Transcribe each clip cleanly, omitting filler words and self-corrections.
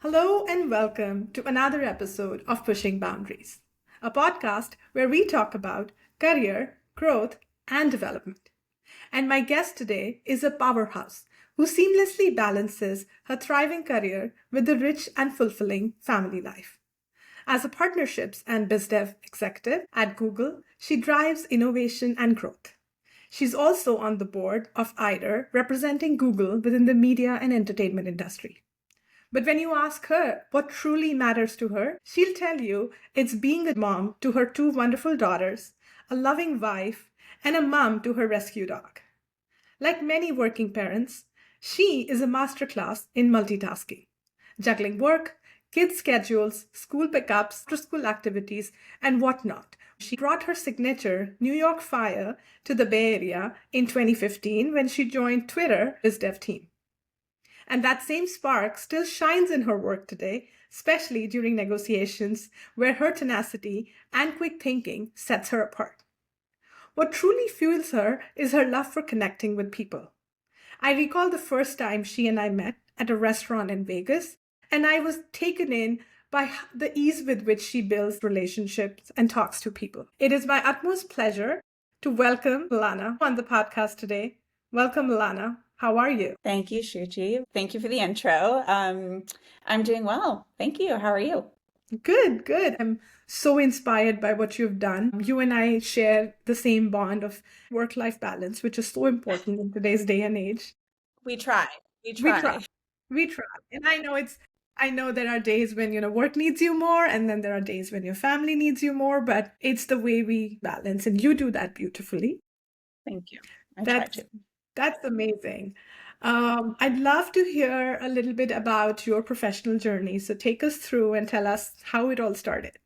Hello and welcome to another episode of Pushing Boundaries, a podcast where we talk about career, growth, and development. And my guest today is a powerhouse who seamlessly balances her thriving career with a rich and fulfilling family life. As a partnerships and BizDev executive at Google, she drives innovation and growth. She's also on the board of IDER, representing Google within the media and entertainment industry. But when you ask her what truly matters to her, she'll tell you it's being a mom to her two wonderful daughters, a loving wife, and a mom to her rescue dog. Like many working parents, she is a masterclass in multitasking, juggling work, kids' schedules, school pickups, after school activities, and whatnot. She brought her signature New York fire to the Bay Area in 2015 when she joined Twitter BizDev team. And that same spark still shines in her work today, especially during negotiations where her tenacity and quick thinking sets her apart. What truly fuels her is her love for connecting with people. I recall the first time she and I met at a restaurant in Vegas, and I was taken in by the ease with which she builds relationships and talks to people. It is my utmost pleasure to welcome Lana on the podcast today. Welcome, Lana. How are you? Thank you, Shuji. Thank you for the intro. I'm doing well. Thank you. How are you? Good, good. I'm so inspired by what you've done. You and I share the same bond of work-life balance, which is so important in today's day and age. We try. We We try. try. We try. And I know there are days when, work needs you more, and then there are days when your family needs you more, but it's the way we balance, and you do that beautifully. Thank you. I try That's to. that's amazing. I'd love to hear a little bit about your professional journey. So take us through and tell us how it all started.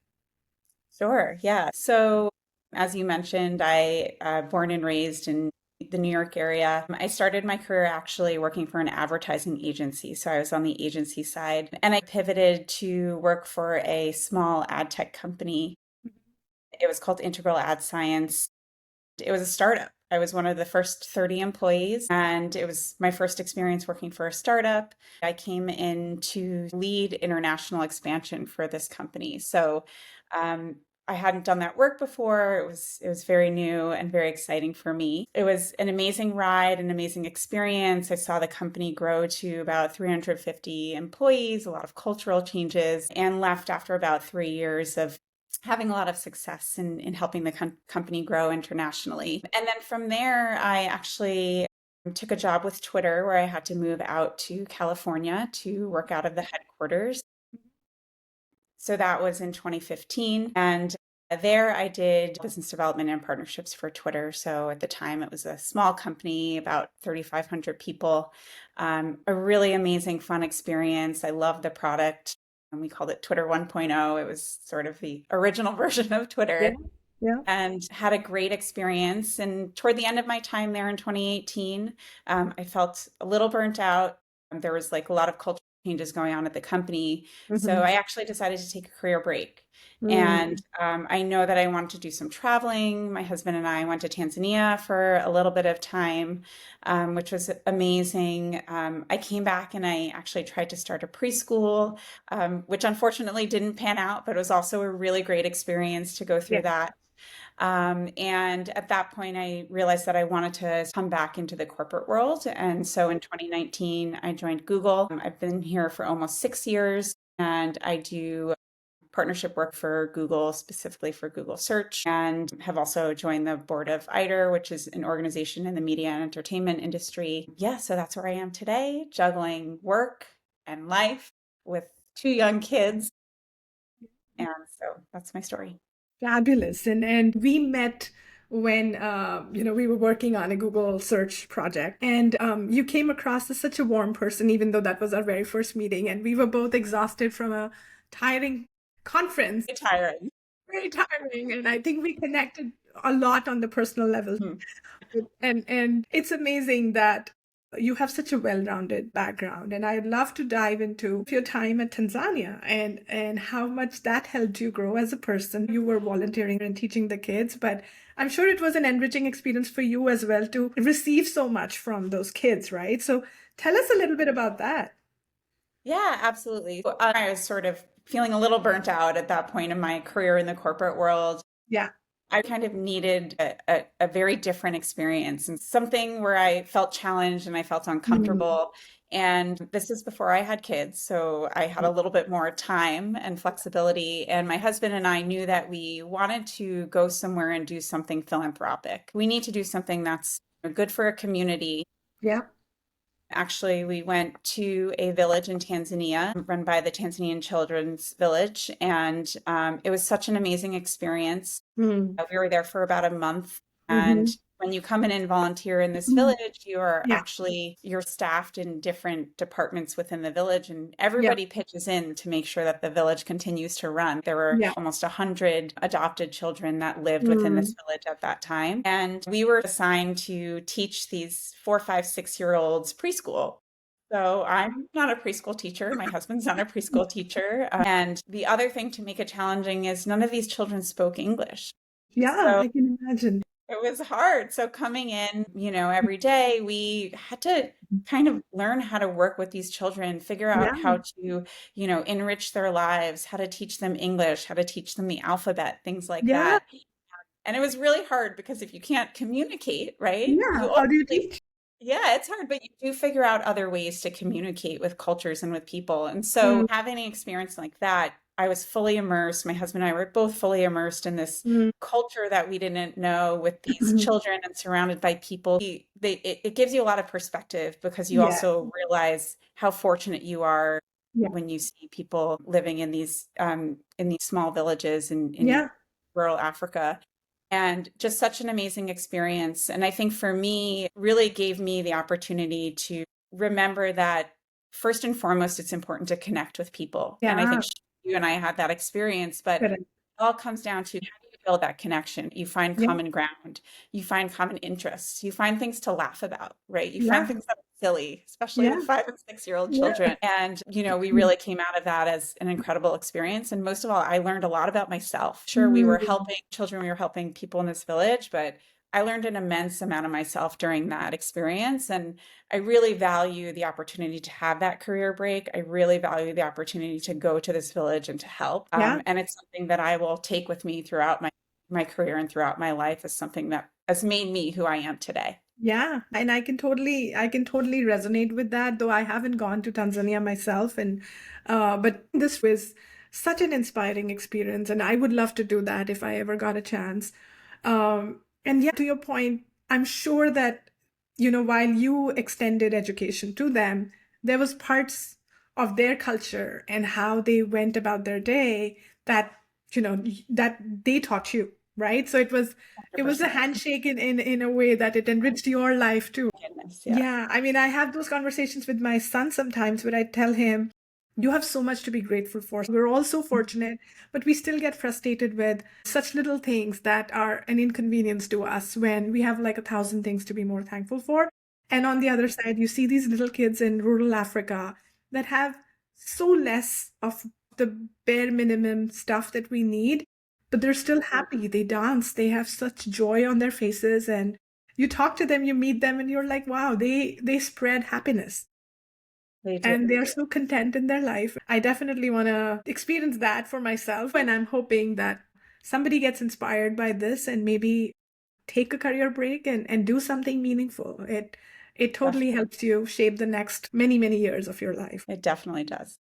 Sure. Yeah. So, as you mentioned, I born and raised in the New York area. I started my career actually working for an advertising agency. So I was on the agency side, and I pivoted to work for a small ad tech company. It was called Integral Ad Science. It was a startup. I was one of the first 30 employees, and it was my first experience working for a startup. I came in to lead international expansion for this company. So um, I hadn't done that work before. It was very new and very exciting for me. It was an amazing ride, an amazing experience. I saw the company grow to about 350 employees, a lot of cultural changes, and left after about 3 years of having a lot of success in helping the company grow internationally. And then from there, I actually took a job with Twitter where I had to move out to California to work out of the headquarters. So that was in 2015. And there I did business development and partnerships for Twitter. So at the time, it was a small company, about 3,500 people. A really amazing, fun experience. I loved the product. And we called it Twitter 1.0. It was sort of the original version of Yeah, Twitter yeah. and had a great experience. And toward the end of my time there in 2018, I felt a little burnt out. There was like a lot of cultural changes going on at the company. So Mhm. I actually decided to take a career break. And Mm. I know that I wanted to do some traveling. My husband and I went to Tanzania for a little bit of time, which was amazing. I came back and I actually tried to start a preschool, which unfortunately didn't pan out, but it was also a really great experience to go Yeah. through that. And at that point, I realized that I wanted to come back into the corporate world. And so in 2019, I joined Google. I've been here for almost 6 years, and I do partnership work for Google, specifically for Google Search, and have also joined the board of IDER, which is an organization in the media and entertainment industry. Yeah, so that's where I am today, juggling work and life with two young kids. And so that's my story. Fabulous. And we met when we were working on a Google search project, and you came across as such a warm person, even though that was our very first meeting, and we were both exhausted from a tiring conference, It's tiring. very tiring, and I think we connected a lot on the personal level. Mhm. And it's amazing that you have such a well-rounded background, and I'd love to dive into your time at Tanzania and how much that helped you grow as a person. You were volunteering and teaching the kids, but I'm sure it was an enriching experience for you as well to receive so much from those kids, right? So tell us a little bit about that. Yeah, absolutely. I was sort of feeling a little burnt out at that point in my career in the corporate world. Yeah. I kind of needed a very different experience and something where I felt challenged and I felt Mm. uncomfortable. And this is before I had kids, so I had a little bit more time and flexibility. And my husband and I knew that we wanted to go somewhere and do something philanthropic. We need to do something that's good for a community. Yeah. Actually, we went to a village in Tanzania run by the Tanzanian Children's Village, and it was such an amazing experience. Mm. We were there for about a month, and Hmm. when you come in and volunteer in this village, Yeah. you're staffed in different departments within the village, and Yeah. everybody pitches in to make sure that the village continues to run. There were Yeah. almost 100 adopted children that lived within this Mm. village at that time, and we were assigned to teach these 4, 5, 6-year-olds preschool. So I'm not a preschool teacher. My husband's not a preschool teacher. And the other thing to make it challenging is none of these children spoke English. Yeah, So I can imagine. it was hard. So coming in, every day, we had to kind of learn how to work with these children, figure Yeah. out how to, enrich their lives, how to teach them English, how to teach them the alphabet, things like Yeah. that. And it was really hard because if you can't communicate, right, you Yeah. How do you ultimately teach? yeah, it's hard, but you do figure out other ways to communicate with cultures and with people. And so Mm. having an experience like that, I was fully immersed. My husband and I were both fully immersed in this Mm. culture that we didn't know with these children and surrounded by people. It gives you a lot of perspective because you Yeah. also realize how fortunate you are Yeah. when you see people living in these small villages in Yeah. rural Africa and just such an amazing experience. And I think for me, really gave me the opportunity to remember that first and foremost, it's important to connect with people. And I Yeah. think you and I had that experience, but Correct. it all comes down to how do you build that connection? You find Yeah. common ground, you find common interests, you find things to laugh about, right? You find Yeah. things that are silly, especially Yeah. with 5 and 6-year-old Yeah. children. And, we really came out of that as an incredible experience. And most of all, I learned a lot about myself. Sure, we were Mm. helping children, we were helping people in this village, but I learned an immense amount of myself during that experience. And I really value the opportunity to have that career break. I really value the opportunity to go to this village and to help. Yeah. And it's something that I will take with me throughout my career and throughout my life as something that has made me who I am today. Yeah, and I can totally resonate with that, though I haven't gone to Tanzania myself, and but this was such an inspiring experience, and I would love to do that if I ever got a chance. And yeah, to your point, I'm sure that, while you extended education to them, there was parts of their culture and how they went about their day that, that they taught you, right? So it was a 100%. handshake in a way that it enriched your life too. Goodness, yeah. Yeah, I mean, I have those conversations with my son sometimes where I tell him, you have so much to be grateful for. We're all so fortunate, but we still get frustrated with such little things that are an inconvenience to us when we have like 1,000 things to be more thankful for. And on the other side, you see these little kids in rural Africa that have so less of the bare minimum stuff that we need, but they're still happy. They dance, they have such joy on their faces, and you talk to them, you meet them, and you're like, wow, they spread happiness They do. and they're so content in their life. I definitely want to experience that for myself, and I'm hoping that somebody gets inspired by this and maybe take a career break and do something meaningful. It totally Definitely. helps you shape the next many, many years of your life. It definitely does.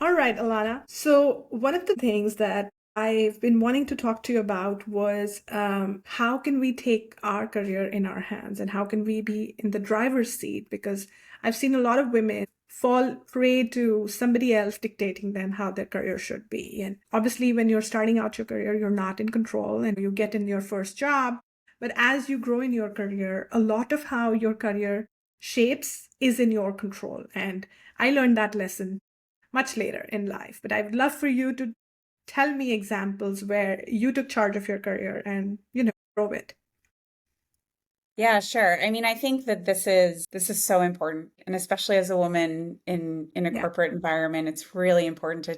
All right, Alana. So, one of the things that I've been wanting to talk to you about was how can we take our career in our hands and how can we be in the driver's seat? Because I've seen a lot of women fall prey to somebody else dictating them how their career should be. And obviously, when you're starting out your career, you're not in control and you get in your first job. But as you grow in your career, a lot of how your career shapes is in your control. And I learned that lesson much later in life. But I would love for you to tell me examples where you took charge of your career and, grow it. Yeah, sure. I mean, I think that this is so important, and especially as a woman in a Yeah. corporate environment, it's really important to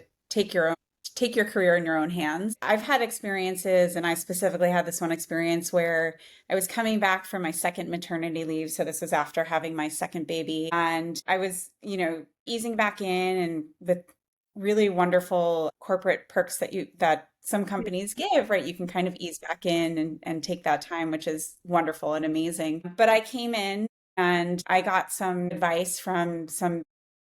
take your career in your own hands. I've had experiences, and I specifically had this one experience where I was coming back from my second maternity leave. So this was after having my second baby. And I was, easing back in and with really wonderful corporate perks that some companies give, right? You can kind of ease back in and take that time, which is wonderful and amazing. But I came in and I got some advice from some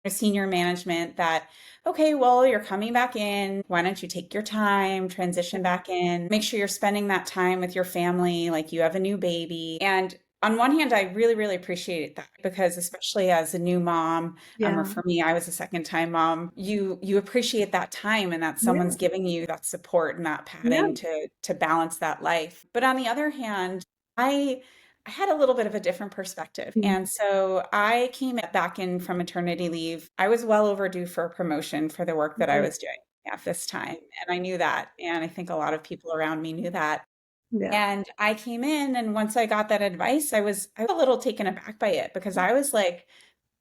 senior management that, okay, well, you're coming back in. Why don't you take your time, transition back in, make sure you're spending that time with your family, like you have a new baby. And on one hand, I really, really appreciate that because especially as a new mom, or Yeah. for me, I was a second time mom, you appreciate that time and that someone's Yeah. giving you that support and that Yeah. padding to balance that life. But on the other hand, I I had a little bit of a different perspective. Mm. And so I came back in from maternity leave. I was well overdue for a promotion for the work that I Right. was doing at this time. And I knew that. And I think a lot of people around me knew that. Yeah. And I came in, and once I got that advice, I was a little taken aback by it because I was like,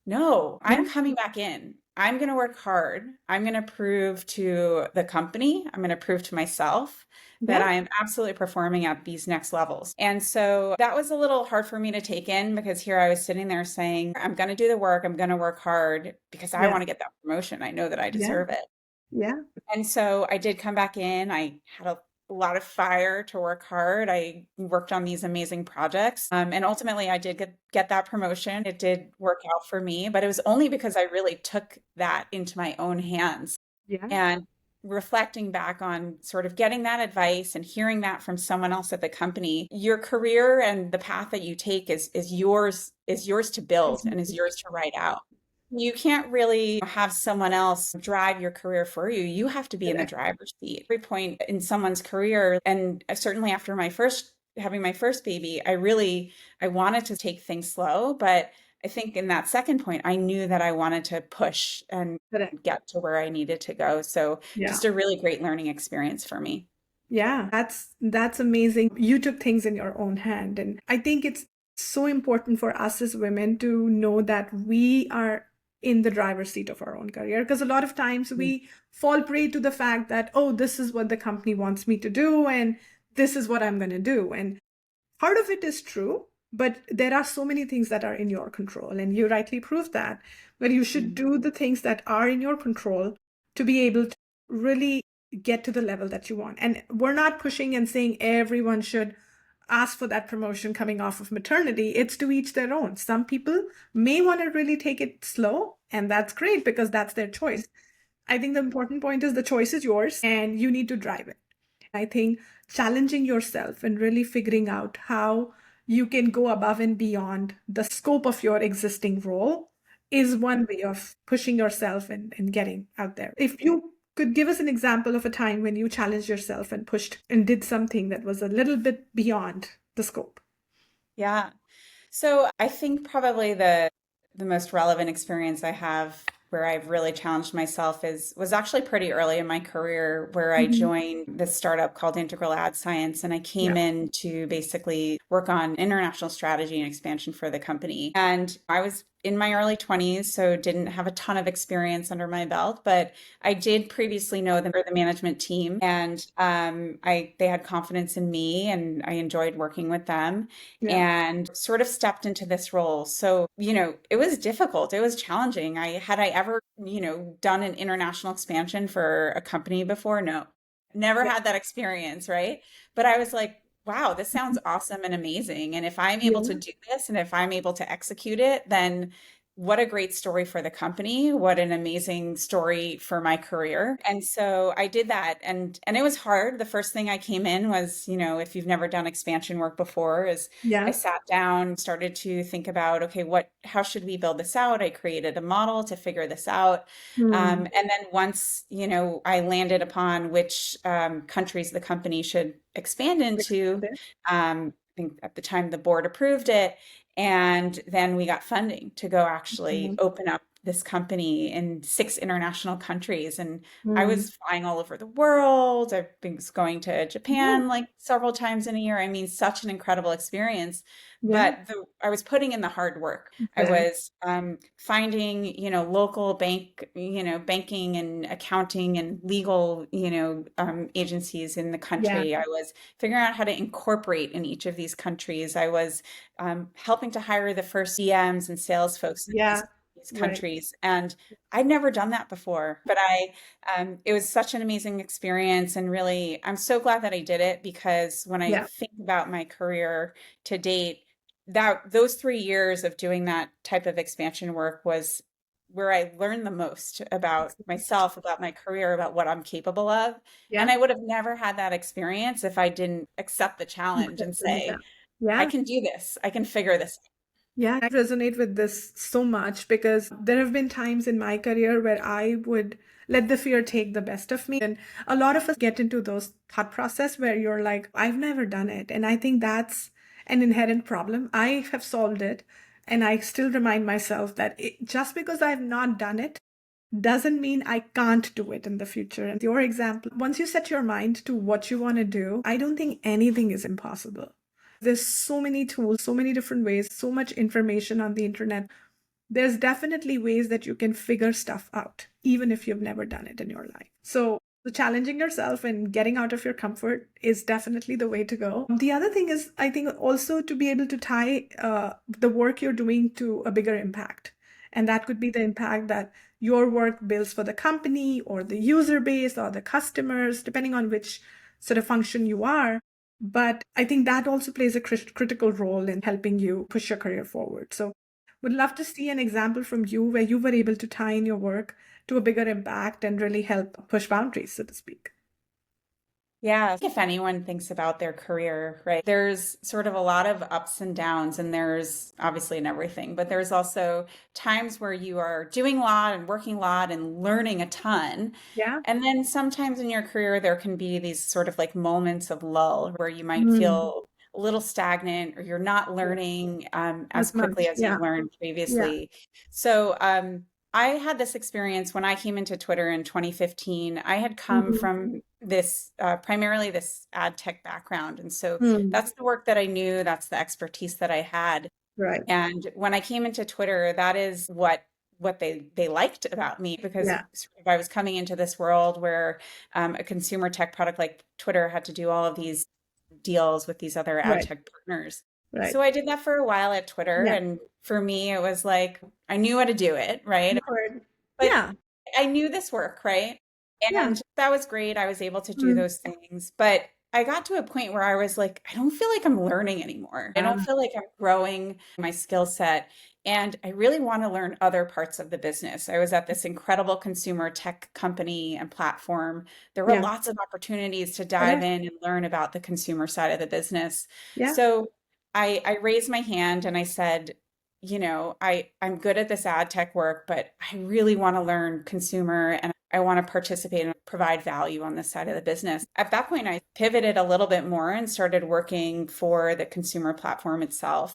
no, Yeah. I'm coming back in. I'm going to work hard. I'm going to prove to the company, I'm going to prove to myself that Yeah. I am absolutely performing at these next levels. And so that was a little hard for me to take in because here I was sitting there saying, I'm going to do the work. I'm going to work hard because I Yeah. want to get that promotion. I know that I Yeah. deserve it. Yeah. And so I did come back in. I had a lot of fire to work hard. I worked on these amazing projects. And ultimately, I did get that promotion. It did work out for me, but it was only because I really took that into my own hands. Yeah. And reflecting back on sort of getting that advice and hearing that from someone else at the company, your career and the path that you take is yours to build and is yours to write out. You can't really have someone else drive your career for you. You have to be in the Correct. driver's seat. Every point in someone's career, and certainly after having my first baby, I wanted to take things slow, but I think in that second point, I knew that I wanted to push and Correct. get to where I needed to go. So Yeah. just a really great learning experience for me. Yeah, that's amazing. You took things in your own hand. And I think it's so important for us as women to know that we are in the driver's seat of our own career. Because a lot of times we fall prey to the fact that, oh, this is what the company wants me to do, and this is what I'm going to do. And part of it is true, but there are so many things that are in your control. And you rightly proved that. But you should Mhm. do the things that are in your control to be able to really get to the level that you want. And we're not pushing and saying everyone should ask for that promotion coming off of maternity. It's to each their own. Some people may want to really take it slow, and that's great because that's their choice. I think the important point is the choice is yours and you need to drive it. I think challenging yourself and really figuring out how you can go above and beyond the scope of your existing role is one way of pushing yourself and getting out there. If you could give us an example of a time when you challenged yourself and pushed and did something that was a little bit beyond the scope. Yeah. So I think probably the most relevant experience I have where I've really challenged myself was actually pretty early in my career where I Mhm. joined this startup called Integral Ad Science, and I came Yeah. in to basically work on international strategy and expansion for the company. And I was in my early 20s, so didn't have a ton of experience under my belt, but I did previously know the management team, and they had confidence in me, and I enjoyed working with them Yeah. and sort of stepped into this role. So, it was difficult. It was challenging. I ever, done an international expansion for a company before? No. Never Yeah. had that experience, right? But I was like, wow, this sounds awesome and amazing. And if I'm able to Yeah. do this and if I'm able to execute it, then what a great story for the company. What an amazing story for my career. And so I did that, and it was hard. The first thing I came in was, if you've never done expansion work before, is I Yeah. sat down, started to think about, okay, how should we build this out? I created a model to figure this out. Hmm. And then once, I landed upon which countries the company should expand into, I think at the time the board approved it. And then we got funding to go actually open up this company in 6 international countries. And I Mm. was flying all over the world. I've been going to Yeah. Japan like several times in a year. I mean, such an incredible experience. Yeah. But I was putting in the hard work. I Exactly. was finding, local banking and accounting and legal, agencies in the Yeah. country. I was figuring out how to incorporate in each of these countries. I was helping to hire the first DMs and sales folks in Yeah. these Right. countries. And I'd never done that before, but it was such an amazing experience. And really, I'm so glad that I did it because when I Yeah. think about my career to date, that those 3 years of doing that type of expansion work was where I learned the most about myself, about my career, about what I'm capable of. And Yeah. I would have never had that experience if I didn't accept the challenge and Acceptance, yeah. say, I Yeah. can do this. I can figure this Yeah, I resonate with this so much because there have been times in my career where I would let the fear take the best of me. And a lot of us get into those thought process where you're like, I've never done it. And I think that's an inherent problem. I have solved it. And I still remind myself that just because I've not done it doesn't mean I can't do it in the future. And your example, once you set your mind to what you want to do, I don't think anything is impossible. There's so many tools, so many different ways, so much information on the internet. There's definitely ways that you can figure stuff out, even if you've never done it in your life. So, challenging yourself and getting out of your comfort is definitely the way to go. The other thing is, I think, also to be able to tie the work you're doing to a bigger impact. And that could be the impact that your work builds for the company or the user base or the customers, depending on which sort of function you are. But I think that also plays a critical role in helping you push your career forward. So, would love to see an example from you where you were able to tie in your work to a bigger impact and really help push boundaries, so to speak. Yeah, if anyone thinks about their career, right, there's sort of a lot of ups and downs, and there's obviously in everything, but there's also times where you are doing a lot and working a lot and learning a ton. Yeah. And then sometimes in your career, there can be these sort of like moments of lull where you might Mm. feel a little stagnant or you're not Yeah. learning as As quickly much. as Yeah. you've learned Yeah. previously. So, I had this experience when I came into Twitter in 2015. I had come Hmm. from this primarily this ad tech background. And so Mm. that's the work that I knew, that's the expertise that I had. Right. And when I came into Twitter, that is what they liked about me because Yeah. sort of I was coming into this world where a consumer tech product like Twitter had to do all of these deals with these other ad Right. tech partners. Right. So I did that for a while at Twitter, Yeah. and for me, it was like I knew how to do it, right? Word. But Yeah. I knew this work, right? Yeah. And that was great. I was able to do Mm. those things. But I got to a point where I was like, I don't feel like I'm learning anymore. I don't Ah, feel like I'm growing my skill set. And I really want to learn other parts of the business. I was at this incredible consumer tech company and platform. There were yeah. lots of opportunities to dive Correct. in and learn about the consumer side of the business. Yeah. So I raised my hand and I said, I'm good at this ad tech work, but I really want to learn consumer and I want to participate and provide value on this side of the business. At that point, I pivoted a little bit more and started working for the consumer platform itself.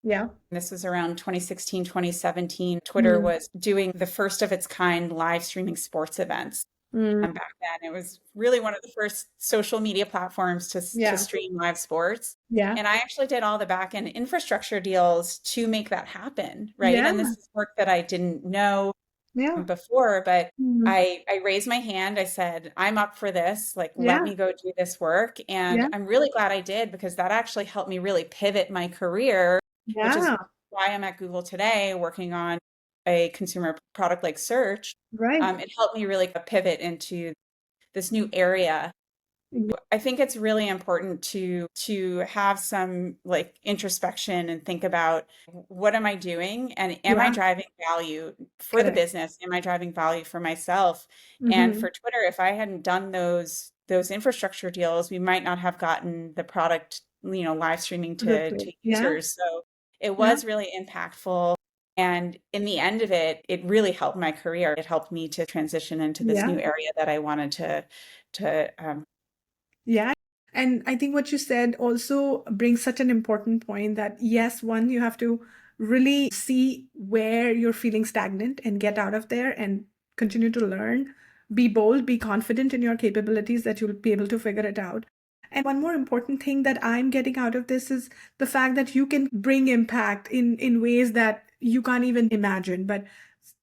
Yeah. This was around 2016, 2017. Twitter Mm. was doing the first of its kind live streaming sports events. Mm. And back then, it was really one of the first social media platforms to Yeah. stream live sports. Yeah. And I actually did all the back end infrastructure deals to make that happen, right? Yeah. And this is work that I didn't know Yeah. before, but Mm. I raised my hand. I said, I'm up for this. Like, let Yeah. me go do this work. And Yeah. I'm really glad I did because that actually helped me really pivot my career, which is Yeah. why I'm at Google today working on a consumer product like search. Right. It helped me really pivot into this new area. I think it's really important to have some like introspection and think about what am I doing and am I Yeah. driving value for the Correct. business? Am I driving value for myself? And Mm-hmm. for Twitter, if I hadn't done those infrastructure deals, we might not have gotten the product, live streaming to Yeah. users. So it Yeah. was really impactful. And in the end of it, it really helped my career. It helped me to transition into this Yeah. new area that I wanted to Yeah. And I think what you said also brings such an important point that yes, one, you have to really see where you're feeling stagnant and get out of there and continue to learn. Be bold, be confident in your capabilities that you'll be able to figure it out. And one more important thing that I'm getting out of this is the fact that you can bring impact in ways that you can't even imagine. But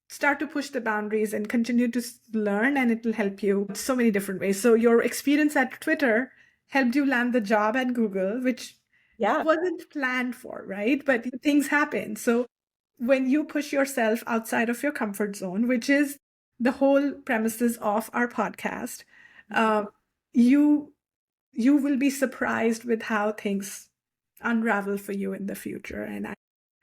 start to push the boundaries and continue to learn, and it will help you in so many different ways. So your experience at Twitter helped you land the job at Google, which Yeah. wasn't planned for, right? But things happen. So when you push yourself outside of your comfort zone, which is the whole premises of our podcast, uh, you you will be surprised with how things unravel for you in the future. And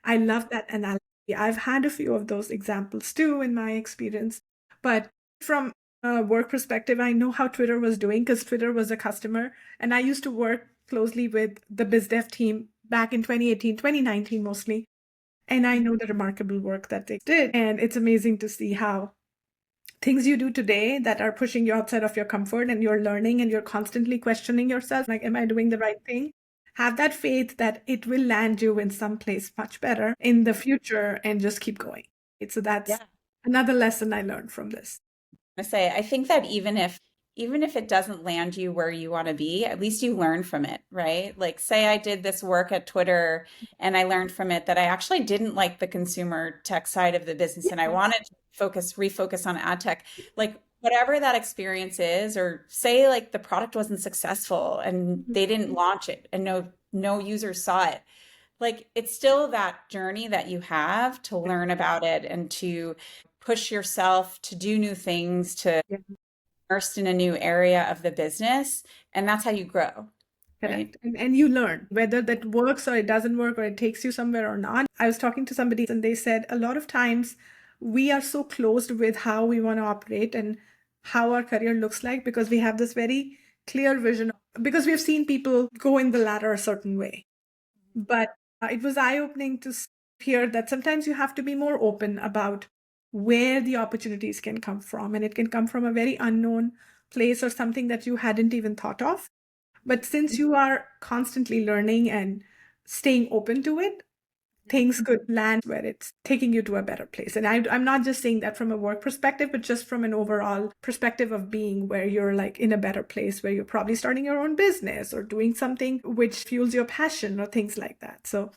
I love that analogy. I've had a few of those examples too in my experience. But from a work perspective, I know how Twitter was doing because Twitter was a customer. And I used to work closely with the BizDev team back in 2018, 2019 mostly. And I know the remarkable work that they did. And it's amazing to see how things you do today that are pushing you outside of your comfort and you're learning and you're constantly questioning yourself, like, am I doing the right thing? Have that faith that it will land you in some place much better in the future and just keep going. So that's Yeah. another lesson I learned from this. Say, I think that even if it doesn't land you where you want to be, at least you learn from it, right? Like say I did this work at Twitter and I learned from it that I actually didn't like the consumer tech side of the business and I Yeah. wanted to refocus on ad tech. Like whatever that experience is, or say like the product wasn't successful and Mhm. they didn't launch it and no users saw it. Like it's still that journey that you have to learn about it and to push yourself to do new things, to Yeah. immersed in a new area of the business. And that's how you grow, right? Correct. And you learn whether that works or it doesn't work or it takes you somewhere or not. I was talking to somebody and they said a lot of times we are so closed with how we want to operate and how our career looks like because we have this very clear vision because we've seen people go in the ladder a certain way. But it was eye-opening to hear that sometimes you have to be more open about where the opportunities can come from, and it can come from a very unknown place or something that you hadn't even thought of. But since you are constantly learning and staying open to it, things could land where it's taking you to a better place. And I'm not just saying that from a work perspective, but just from an overall perspective of being where you're like in a better place, where you're probably starting your own business or doing something which fuels your passion or things like that. So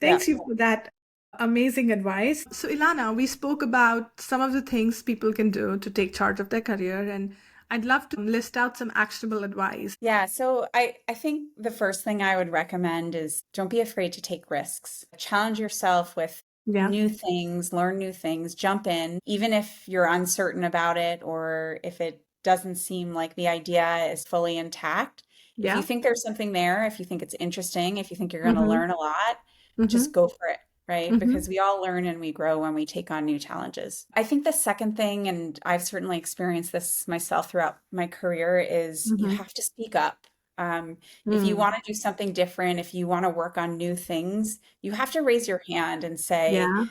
Yeah. thanks you for that amazing advice. So, Ilana, we spoke about some of the things people can do to take charge of their career, and I'd love to list out some actionable advice. Yeah, so I think the first thing I would recommend is don't be afraid to take risks. Challenge yourself with Yeah, new things, learn new things, jump in, even if you're uncertain about it or if it doesn't seem like the idea is fully intact. If you yeah. think there's something there, if you think it's interesting, if you think you're going to Mm-hmm. learn a lot, Mm-hmm. just go for it, right? Mm-hmm. Because we all learn and we grow when we take on new challenges. I think the second thing, and I've certainly experienced this myself throughout my career, is you Mm-hmm. have to speak up. If you Mm. want to do something different, if you want to work on new things, you have to raise your hand and say, Yeah,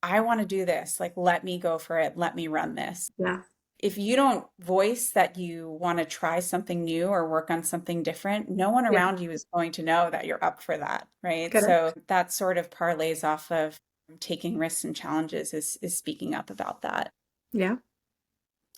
I want to do this. Like, let me go for it. Let me run this. yeah, If you don't voice that you want to try something new or work on something different, no one yeah. around you is going to know that you're up for that, right? So Correct. that sort of parlays off of taking risks and challenges is speaking up about that. Yeah.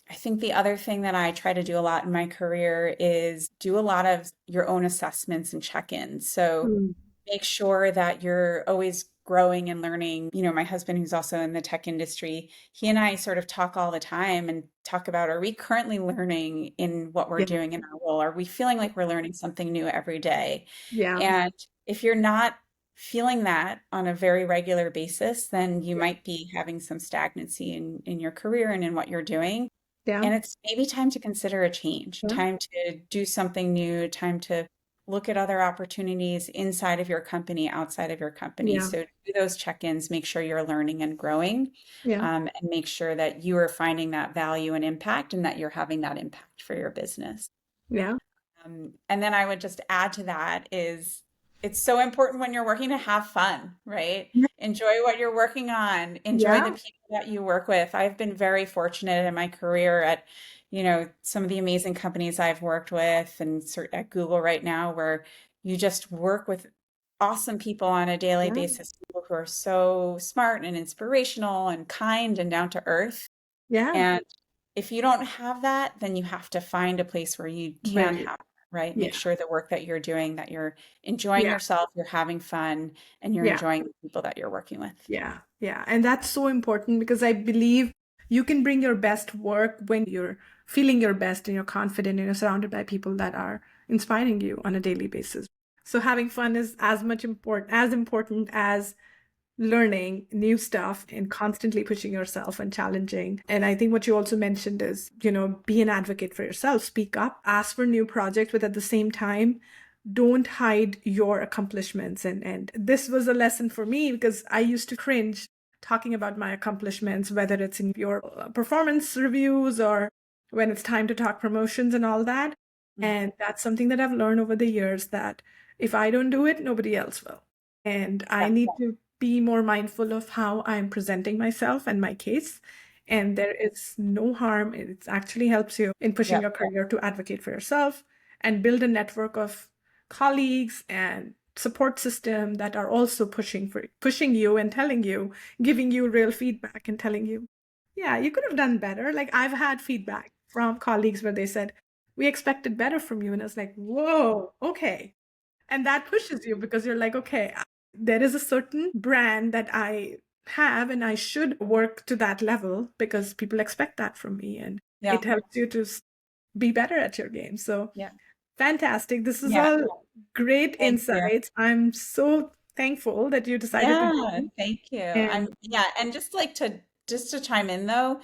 I think the other thing that I try to do a lot in my career is do a lot of your own assessments and check-ins. So Mm. make sure that you're always growing and learning. You know, my husband, who's also in the tech industry, he and I sort of talk all the time and talk about, are we currently learning in what we're Yeah, doing in our role? Are we feeling like we're learning something new every day? yeah, And if you're not feeling that on a very regular basis, then you yeah, might be having some stagnancy in your career and in what you're doing. yeah, And it's maybe time to consider a change, yeah, time to do something new, time to look at other opportunities inside of your company, outside of your company. yeah, So do those check-ins, make sure you're learning and growing, yeah, and make sure that you are finding that value and impact and that you're having that impact for your business. yeah, And then I would just add to that is it's so important when you're working to have fun, right? Enjoy what you're working on, enjoy yeah, the people that you work with. I've been very fortunate in my career at, some of the amazing companies I've worked with and at Google right now, where you just work with awesome people on a daily Yeah. basis, people who are so smart and inspirational and kind and down to earth. Yeah. And if you don't have that, then you have to find a place where you Where can you, have it, right? Make yeah. sure the work that you're doing, that you're enjoying Yeah. yourself, you're having fun, and you're Yeah. enjoying the people that you're working with. Yeah, yeah. And that's so important because I believe you can bring your best work when you're feeling your best and you're confident and you're surrounded by people that are inspiring you on a daily basis. So having fun is as important as learning new stuff and constantly pushing yourself and challenging. And I think what you also mentioned is, be an advocate for yourself, speak up, ask for new projects, but at the same time, don't hide your accomplishments. And this was a lesson for me because I used to cringe talking about my accomplishments, whether it's in your performance reviews or when it's time to talk promotions and all that. Mm. And that's something that I've learned over the years, that if I don't do it, nobody else will. And I Yeah, need to be more mindful of how I'm presenting myself and my case. And there is no harm. It actually helps you in pushing yeah, your career to advocate for yourself and build a network of colleagues and support system that are also pushing you and telling you, giving you real feedback and telling you, yeah, you could have done better. Like I've had feedback from colleagues where they said, we expected better from you. And I was like, whoa, okay. And that pushes you because you're like, okay, there is a certain brand that I have and I should work to that level because people expect that from me. And yeah, it helps you to be better at your game. So yeah, fantastic. This is yeah. all great Thank you. insights. I'm so thankful that you decided to Yeah, join. thank you. And Yeah, and just to chime in though,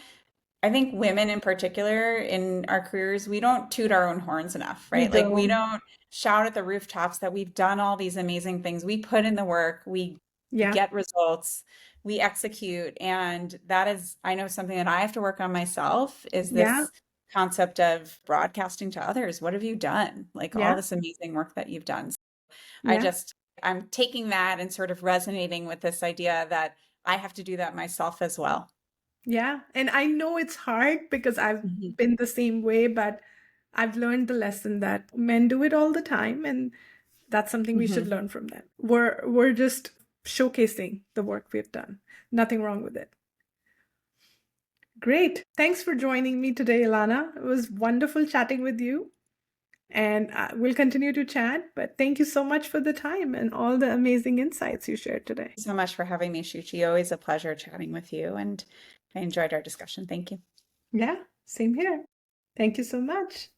I think women in particular in our careers, we don't toot our own horns enough, we right? Like we don't, don't shout at the rooftops that we've done all these amazing things. We put in the work, we yeah, get results, we execute, and that is, I know something that I have to work on myself is yeah, this concept of broadcasting to others. What have you done? Like all yeah, this amazing work that you've done. I yeah, just I'm taking that and sort of resonating with this idea that I have to do that myself as well. yeah. And I know it's hard because I've Mhm. been the same way, but I've learned the lesson that men do it all the time, and that's something we should Mhm. learn from them. We're just showcasing the work we've done. Nothing wrong with it. Great. Thanks for joining me today, Ilana. It was wonderful chatting with you. And we'll continue to chat. But thank you so much for the time and all the amazing insights you shared today. So much for having me, Shuchi. Always a pleasure chatting with you, and I enjoyed our discussion. Thank you. Yeah, same here. Thank you so much.